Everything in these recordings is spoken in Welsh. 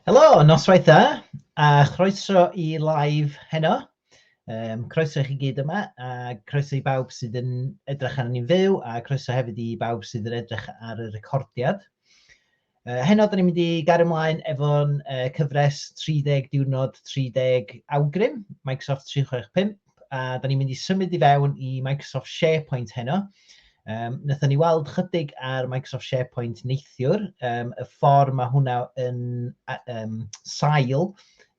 Helo, noswaith dda, a chroeso i live heno. Croeso i chi gyd yma, a croeso i bawb sydd yn edrych ar ni'n fyw, a croeso hefyd i bawb sydd yn edrych ar y recordiad. Heno, da ni'n mynd i gario ymlaen efo'n cyfres 30 diwrnod 30 awgrym, Microsoft 365, a da ni'n mynd i symud i fewn i Microsoft Sharepoint heno. Nathon ni weld chydig ar Microsoft Sharepoint neithiwr, y ffordd mae hwnna yn sail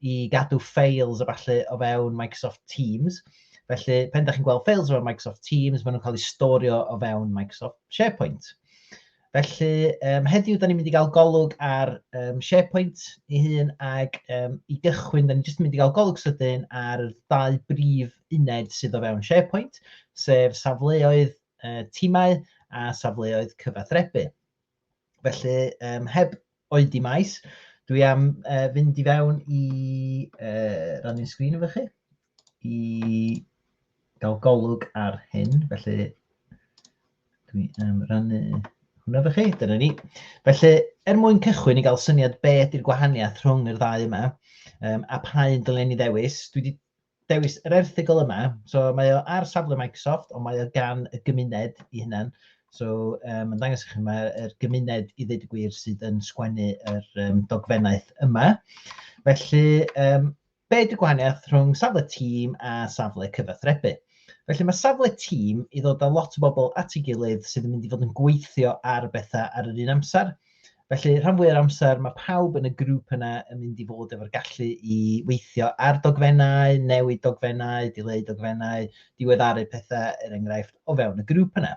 i gadw ffeils a falle o fewn Microsoft Teams. Felly, pen da chi'n gweld ffeils o fewn Microsoft Teams, maen nhw'n cael eu storio o fewn Microsoft Sharepoint. Felly, heddiw, da ni'n mynd i gael golwg ar Sharepoint ei hun, ag i gychwyn, da ni'n jyst mynd i gael golwg sydyn ar y dau brif uned sydd o fewn Sharepoint, sef safleoedd timau a safleoedd cyfathrebu. Felly, heb oedi maes, dwi am fynd i fewn i rannu'n sgrin efo chi, i gael golwg ar hyn. Felly, dwi am rannu hwnna efo chi, dyna ni. Felly, mwyn cychwyn i gael syniad beth yw'r gwahaniaeth rhwng yr ddau yma, a pa un dylen ni ddewis, dwi wedi dewis yr erthygl yma, so mae o ar safle Microsoft, ond mae o gan y gymuned i hynna'n. So, mae'n dangos i chi mae'r gymuned i ddweud y gwir sydd yn sgwennu yr dogfennaeth yma. Felly, be yw'r gwahaniaeth rhwng safle tîm a safle cyfathrebu? Felly, mae safle tîm i ddod â lot o bobl at ei gilydd sydd yn mynd i fod yn gweithio ar bethau ar yr un amser. Felly, rhan fwy o'r amser, mae pawb yn y grŵp yna yn mynd i fod efo'r gallu i weithio ar dogfennau, newid dogfennau, dileu dogfennau, diweddaru pethau, enghraifft, o fewn y grŵp yna.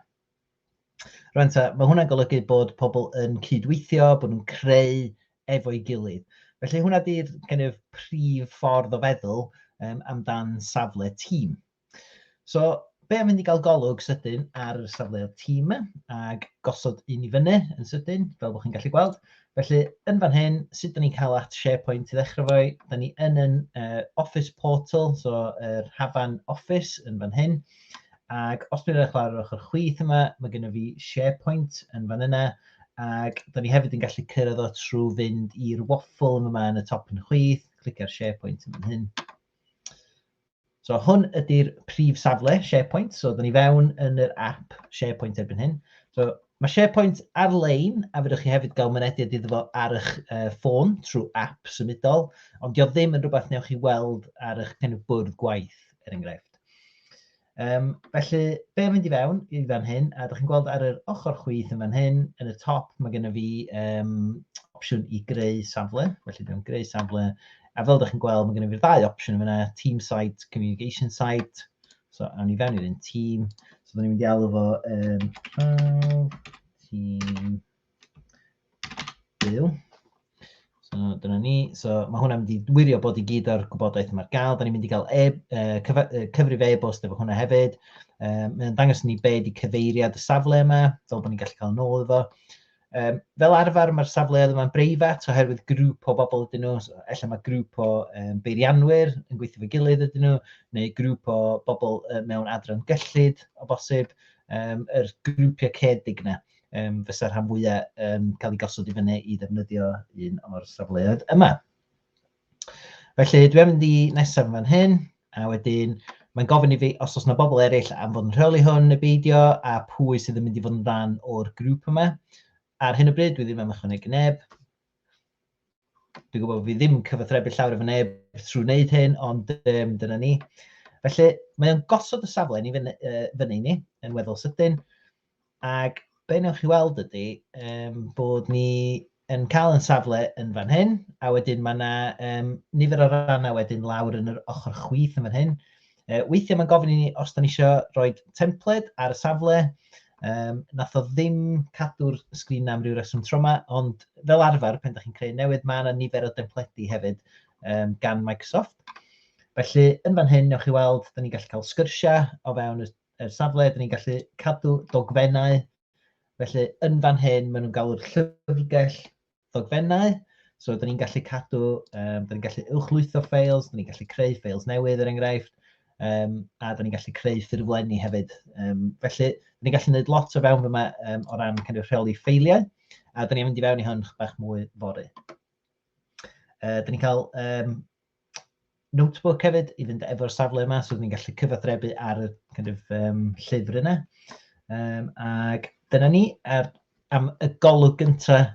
Rwan ta, mae hwnna'n golygu bod pobl yn cydweithio, bod nhw'n creu efo'i gilydd. Felly, hwnna di'r prif ffordd o feddwl amdan safle tîm. So, be am fynd i gael golwg sydyn ar y safleoedd tîm ac gosod un i fyny yn sydyn, fel bod chi'n gallu gweld. Felly, yn fan hyn, sut da ni'n cael at Sharepoint i ddechrau fo? Da ni yn Office Portal, so yr hafan Office yn fan hyn. Ac os dwi'n edrych ar yr ochr chwith yma, mae gennym fi Sharepoint yn fan yna. Ac da ni hefyd yn gallu cyrraedd o trwy fynd i'r waffle yma yn y top yn chwith. Clic ar Sharepoint yn fan hyn. So hwn ydy'r prif safle, Sharepoint. So, da ni fewn yn yr app Sharepoint erbyn hyn. So, mae Sharepoint ar-lein, a fydwch chi hefyd gael mynediad iddo fo ar eich ffôn trwy app symudol, ond dio ddim yn rhywbeth newch chi weld ar eich bwrdd gwaith, er enghraifft. Felly, be am fynd i fewn i fan hyn, a da chi'n gweld ar yr ochr chwith yn fan hyn, yn y top, mae gennym fi opsiwn i greu safle. Felly, dwi'n greu safle. A fel ydych chi'n gweld, mae gennym fi'r ddau opsiwn yma, team site, communication site. So, awn ni fewn i'r un team. So, da ni'n mynd i alw fo team byw. So, dyna ni. So, mae hwnna'n mynd i wirio bod i gyd o'r gwybodaeth yma'r gael. Da ni'n mynd i gael cyfrif e-bost efo hwnna hefyd. Mae'n dangos ni be di cyfeiriad y safle yma, fel bod ni'n gallu cael nôl efo. Fel arfer, mae'r safleoedd yma'n breifat, oherwydd grŵp o bobl ydyn nhw. So, ella mae grŵp o beirianwyr yn gweithio fy gilydd ydyn nhw, neu grŵp o bobl mewn adran gyllid o bosib, yr grwpiau cedig yna. Fysa'r rhan fwyaf cael ei gosod i fyny i ddefnyddio un o'r safleoedd yma. Felly, dwi'n mynd i nesaf fan hyn, a wedyn mae'n gofyn i fi os oes yna bobl eraill am fod yn rheoli hwn y beidio, a pwy sydd yn mynd i fod yn rhan o'r grŵp yma. Ar hyn o bryd, dwi ddim am ychwanegu neb. Dwi'n gwybod bod fi ddim yn cyfathrebu llawer efo neb trwy wneud hyn, ond dyna ni. Felly, mae o'n gosod y safle ni fyny ni yn weddol sydyn. Ac be newch chi weld ydy bod ni yn cael yn safle yn fan hyn, a wedyn mae yna nifer o rannau wedyn lawr yn yr ochr chwith yn fan hyn. Weithiau mae'n gofyn i ni os da ni eisiau rhoi template ar y safle. Nath o ddim cadw'r sgrin am ryw reswm tro yma, ond fel arfer, pen da chi'n creu newydd, mae yna nifer o templedi hefyd gan Microsoft. Felly, yn fan hyn, newch chi weld, da ni'n gallu cael sgyrsiau o fewn y safle, da ni'n gallu cadw dogfennau. Felly, yn fan hyn, maen nhw'n galw'r llyfrgell ddogfennau. So, da ni'n gallu cadw, da ni'n gallu uwchlwytho ffeils, da ni'n gallu creu ffeils newydd, er enghraifft. A da ni'n gallu creu ffurflenni hefyd. Felly, da ni'n gallu gwneud lot o fewn fyma o ran rheoli ffeiliau, a da ni'n mynd i fewn i hwn bach mwy fory. Da ni'n cael notebook hefyd i fynd efo'r safle yma, so ni'n gallu cyfathrebu ar y llyfr yna. Ac dyna ni am y golwg gyntaf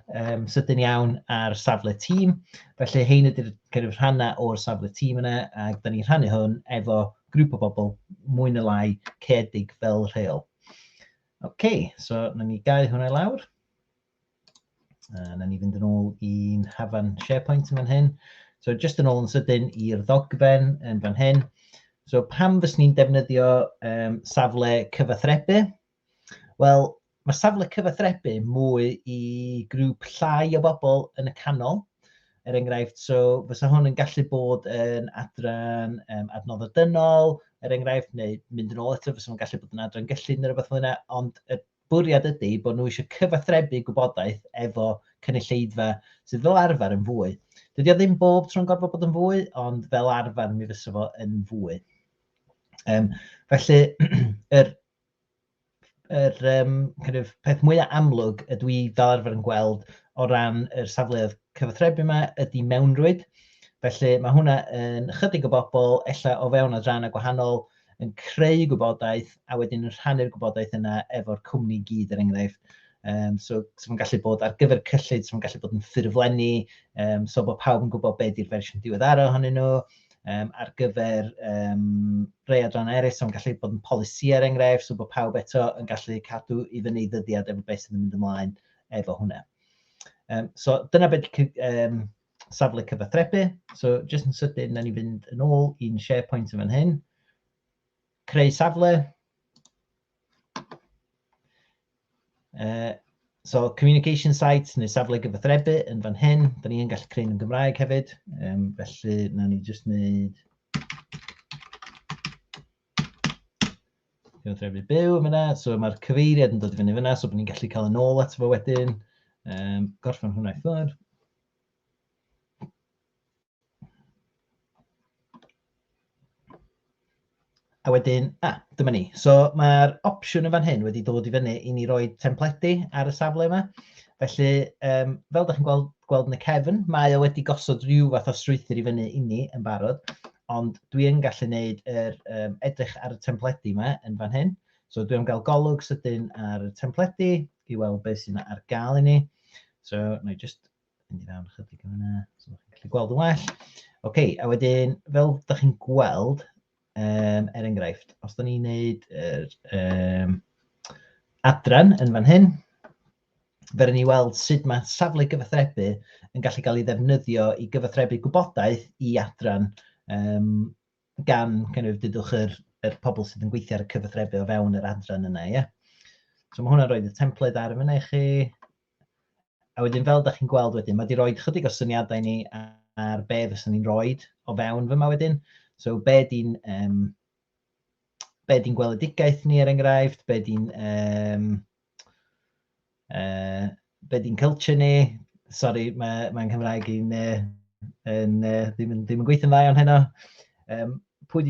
sydyn iawn ar safle tîm. Felly, hein ydy'r rhannau o'r safle tîm yna, ac da ni'n rhannu hwn efo grŵp o bobl mwy neu lai cedig fel rheol. OK, so na ni gau hwnna lawr. Na ni fynd yn ôl i'n hafan Sharepoint yn fan hyn. So, just yn ôl yn sydyn i'r ddogfen yn fan hyn. So, pam fys ni'n defnyddio safle cyfathrebu? Wel, mae safle cyfathrebu mwy i grŵp llai o bobl yn y canol. Enghraifft, so fysa hwn yn gallu bod yn adran adnoddau dynol, enghraifft, neu mynd yn ôl eto, fysa hwn gallu bod yn adran gyllid neu rhywbeth fel yna, ond y bwriad ydy bod nhw eisiau cyfathrebu gwybodaeth efo cynulleidfa sydd fel arfer yn fwy. Dydy o ddim bob tro'n gorfod bod yn fwy, ond fel arfer mi fysa fo yn fwy. Felly, yr peth mwyaf amlwg ydw i fel arfer yn gweld o ran yr safleoedd cyfathrebu yma ydy mewnrwyd. Felly mae hwnna yn ychydig o bobl, ella o fewn adrannau gwahanol, yn creu gwybodaeth a wedyn yn rhannu'r gwybodaeth yna efo'r cwmni gyd enghraifft. So mae'n gallu bod ar gyfer cyllid, so mae'n gallu bod yn ffurflenni, so bod pawb yn gwybod beth yw'r fersiwn diweddara ohonyn nhw. Ar gyfer rhai adrannau eraill, so mae'n gallu bod yn polisiau enghraifft, so bod pawb eto yn gallu cadw i fyny ddyddiad efo beth sydd yn mynd ymlaen efo hwnna. So dyna beth safle cyfathrebu. So jyst yn sydyn, na ni fynd yn ôl i'n Sharepoint yn fan hyn. Creu safle. So communication site neu safle gyfathrebu yn fan hyn. Da ni'n gallu creu nhw'n Gymraeg hefyd. Felly, na ni jyst wneud cyfathrebu byw yma. So mae'r cyfeiriad yn dod i fyny fyna, so bod ni'n gallu cael yn ôl ato fo wedyn. Gorffen hwnna i ffwrdd. A wedyn, dyma ni. So mae'r opsiwn yn fan hyn wedi dod i fyny i ni roi templedi ar y safle yma. Felly, fel ydych chi'n gweld yn y cefn, mae o wedi gosod rhyw fath o strwythur i fyny i ni yn barod. Ond dwi'n gallu gwneud edrych ar y templedi yma yn fan hyn. So dwi'n cael golwg sydyn ar y templedi i weld beth sy'n ar gael i ni. So, na i just mynd i fewn chydig yma, so ydych chi'n gallu gweld yn well. OK, a wedyn, fel ydych chi'n gweld, enghraifft, os da ni'n gwneud adran yn fan hyn, fe ni weld sut mae safle gyfathrebu yn gallu cael ei ddefnyddio i gyfathrebu gwybodaeth i adran gan dydwch yr pobl sydd yn gweithio ar y cyfathrebu o fewn yr adran yna. So mae hwnna'n rhoi y template ar yma i chi. A wedyn fel ydych chi'n gweld wedyn, mae wedi rhoi chydig o syniadau ni ar be fysa ni'n rhoi o fewn fyma wedyn. So be di'n gweledigaeth ni enghraifft, be di'n culture ni. Sori, mae'n Cymraeg ddim yn gweithio'n dda o'n heno. Pwy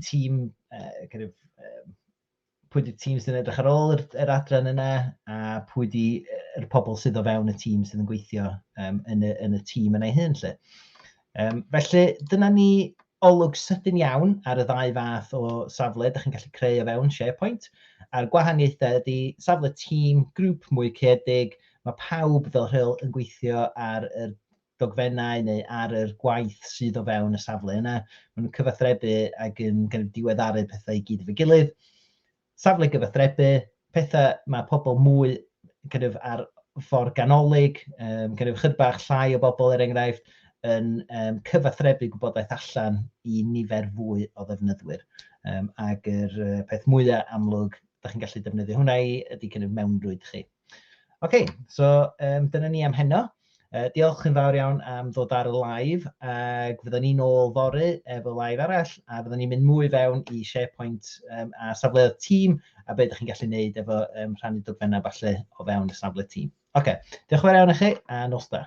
di tîm sy'n edrych ar ôl yr adran yna, a pwy di'r pobl sydd o fewn y tîm sydd yn gweithio yn y tîm yna ei hun. Felly, dyna ni olwg sydyn iawn ar y ddau fath o safle ydych chi'n gallu creu o fewn Sharepoint. A'r gwahaniaethau ydy safle tîm, grŵp mwy cedig, mae pawb fel rheol yn gweithio ar y dogfennau neu ar y gwaith sydd o fewn y safle yna. Maen nhw'n cyfathrebu ac yn diweddaru pethau i gyd efo gilydd. Safle gyfathrebu, pethau mae pobl mwy ar ffordd ganolig, chydig bach llai o bobl enghraifft, yn cyfathrebu gwybodaeth allan i nifer fwy o ddefnyddwyr. Ac yr peth mwyaf amlwg ydych chi'n gallu defnyddio hwnna ydy mewnrwyd chi. OK, so dyna ni am heno. Diolch yn fawr iawn am ddod ar y live, ac fyddwn ni'n ôl fory efo live arall, a fyddwn ni'n mynd mwy fewn i Sharepoint a safleoedd tîm, a beth ydych chi'n gallu gwneud efo rhannu dogfennau falle o fewn y safle tîm. OK, diolch yn fawr iawn i chi, a nos da.